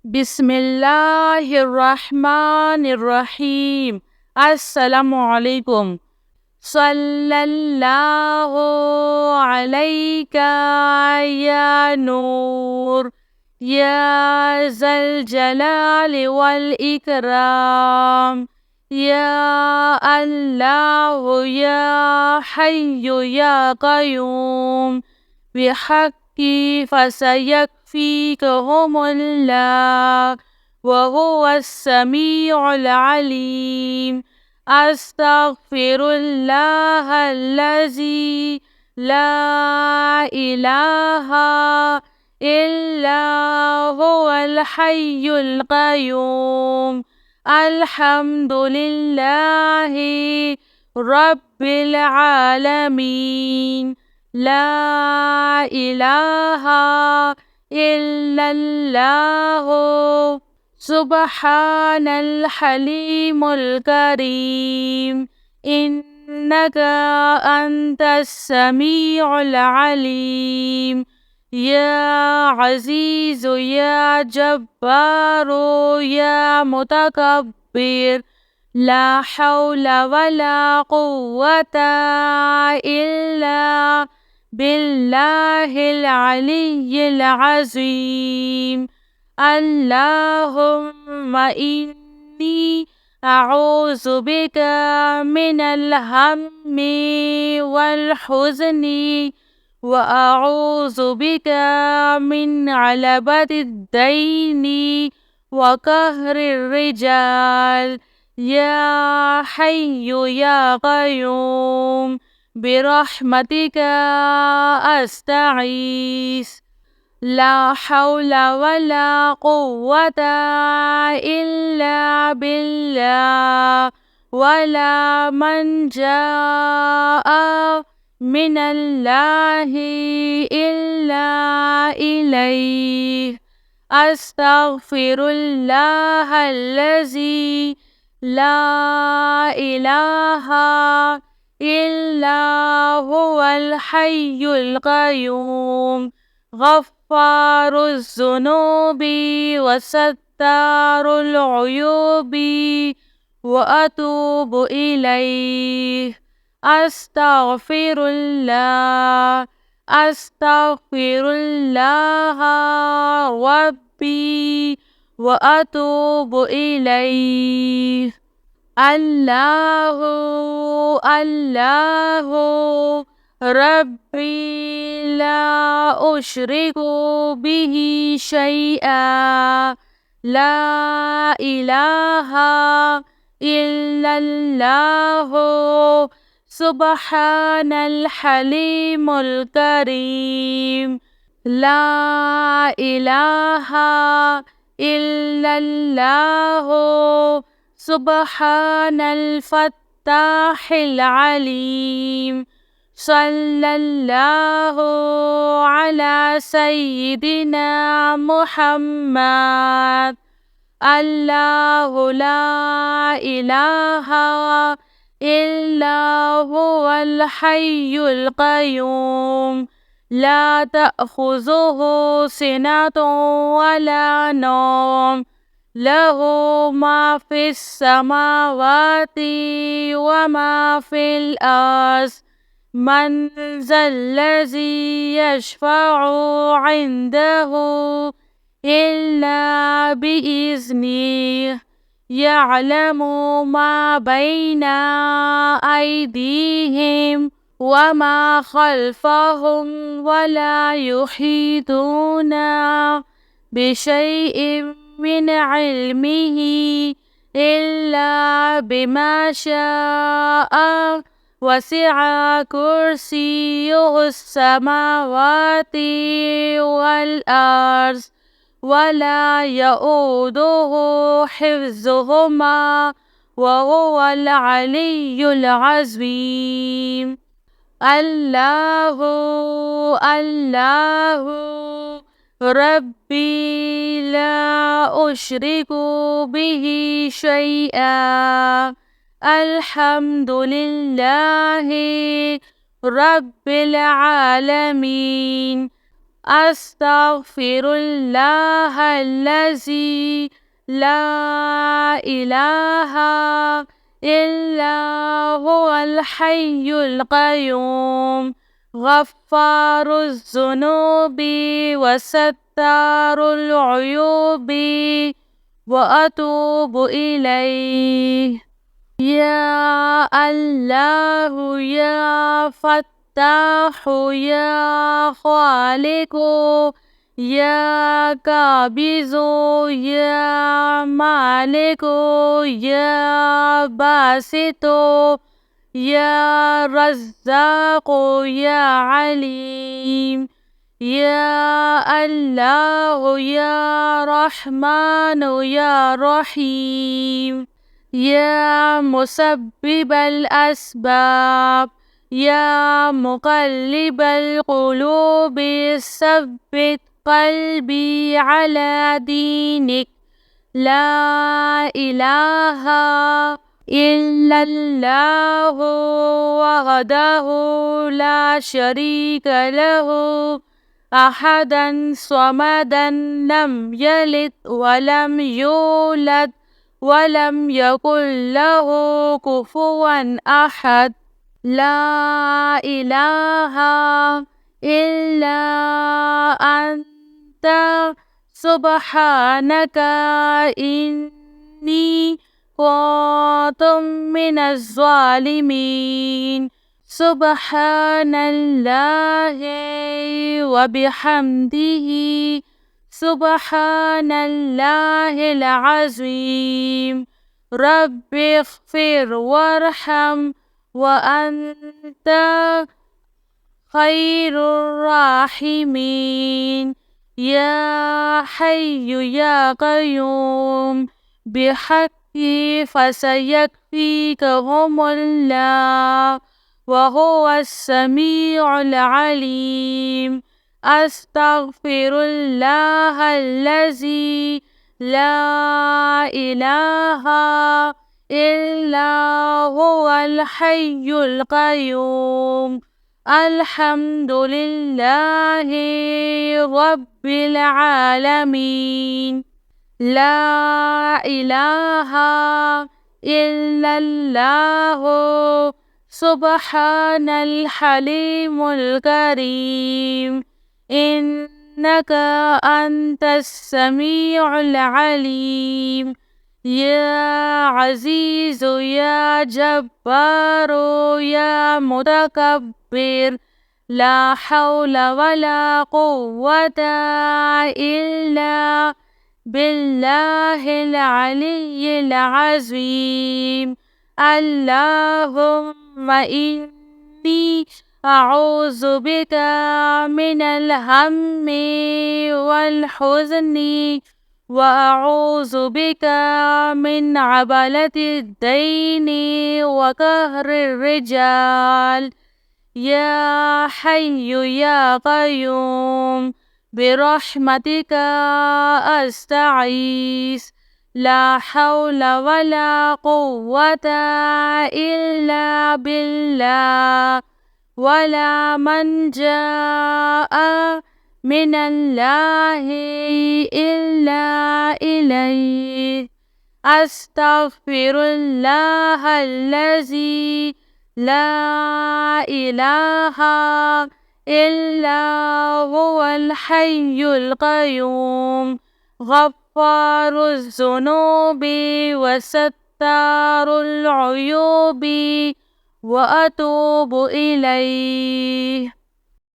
बिस्मिल्लाहिर्रहमानिर्रहीम। अस्सलामुअलैकुम। सल्लल्लाहु अलैका या नूर या ज़ल जलाली वल इकराम या अल्लाह या हय्यु या क़य्यूम बिहक़्क़ि फसयकफ़ीकहुमुल्लाह वहुवस्समीउल अलीम। अस्तग़फ़िरुल्लाहल्लज़ी ला इलाहा इल्ला हुवल हय्युल क़य्यूम। अल्हम्दुलिल्लाहि रब्बिल आलमीन। ला इलाहा इल्लल्लाहु सुब्हानल हलीमुल करीम। इन्नका अंतस समीउल अलीम। या अज़ीज़ु या जब्बारू या मुतकब्बिर। ला हौला वला कुव्वता इल्ला बिल्लाहिल अलिय्यिल अज़ीम। अल्लाहुम्मा इन्नी अऊज़ु बिका मिनल हम्मी वल हुज़्नि व अऊज़ु बिका मिन गलबतिद दैनि व कहरिर रिजाल। या हय्यु या क़य्यूम बिरहमतिका अस्तगीस। ला हौला वला कुव्वता इल्ला बिल्लाह। वला मल्जाअ मिनल्लाहि इल्ला इलैहि। अस्तग़फिरुल्लाहल्लज़ी ला इलाहा इल्ला हुवल हय्युल क़य्यूम। गफ़्फ़ारुज़्ज़ुनूबि व सत्तारुल उयूबि व अतूबु इलैहि। अस्तग़फिरुल्लाह अस्तग़फिरुल्लाह रब्बी व अतूबु इलैहि। अल्लाहु अल्लाहु रब्बी ला उश्रिकु बिही शैआ। ला इलाहा इल्लल्लाहु सुब्हानल हलीमुल करीम। ला इलाहा इल्लल्लाहु सुब्हानल फ़त्ताहिल अलीम। सल्लल्लाहु अला सय्यिदिना मुहम्मद। अल्लाहु ला इलाहा इल्ला हुवल हय्युल क़य्यूम। ला तअख़ुज़ुहु सिनतुन वला नौम। लहू मा फ़िस समावाति व मा फ़िल अर्ज़। मन ज़ल्लज़ी यशफ़अु इंदहु इल्ला बिइज़्निहि। यअलमु मा बैना अयदीहिम व मा ख़ल्फ़हुम वला युहीतूना बिशैइन मिन इल्मिही इल्ला बिमा शाअ। वसिअ कुर्सियुहुस समावाति वल अर्ज़ वला यऊदुहु हिफ्ज़ुहुमा वहुवल अलिय्युल अज़ीम। अल्लाहु अल्लाहु रब्बी ला उश्रिकु बिही शैआ। अल्हम्दुलिल्लाहि रब्बिल आलमीन। أستغفر الله الذي لا إله إلا هو الحي القيوم غفار الذنوب وستار العيوب وأتوب إليه. يا الله يا فتاح يا خالق يا قابض يا مالك يا باسط يا رزاق يا عليم. يا الله يا رحمن يا رحيم. يا مسبب الأسباب يا مقلب القلوب ثبت قلبي على دينك. لا إله إلا الله وحده لا شريك له أحدا صمدا لم يلد ولم يولد ولم يكن له كفوا أحد. لا إله إلا أنت سبحانك إني كنت من الظالمين. سبحان الله وبحمده سبحان الله العظيم. رب اغفر وارحم وأنت خير الراحمين. يا حي يا قيوم بحقي فسيكفيكهم الله وهو السميع العليم. أستغفر الله الذي لا إله إلا هو الحي القيوم. الحمد لله رب العالمين. لا إله إلا الله سبحان الحليم الكريم. إنك أنت السميع العليم. يا عزيز يا جبار يا متكبر لا حول ولا قوة إلا بالله العلي العظيم. اللهم إني أعوذ بك من الهم والحزن وأعوذ بك من عبلة الدين وقهر الرجال. يا حي يا قيوم برحمتك أستعيذ. لا حول ولا قوة إلا بالله ولا منجاء من الله إلا إليه. أستغفر الله الذي لا إله إلا هو الحي القيوم غفار الذنوب وستار العيوب وأتوب إليه.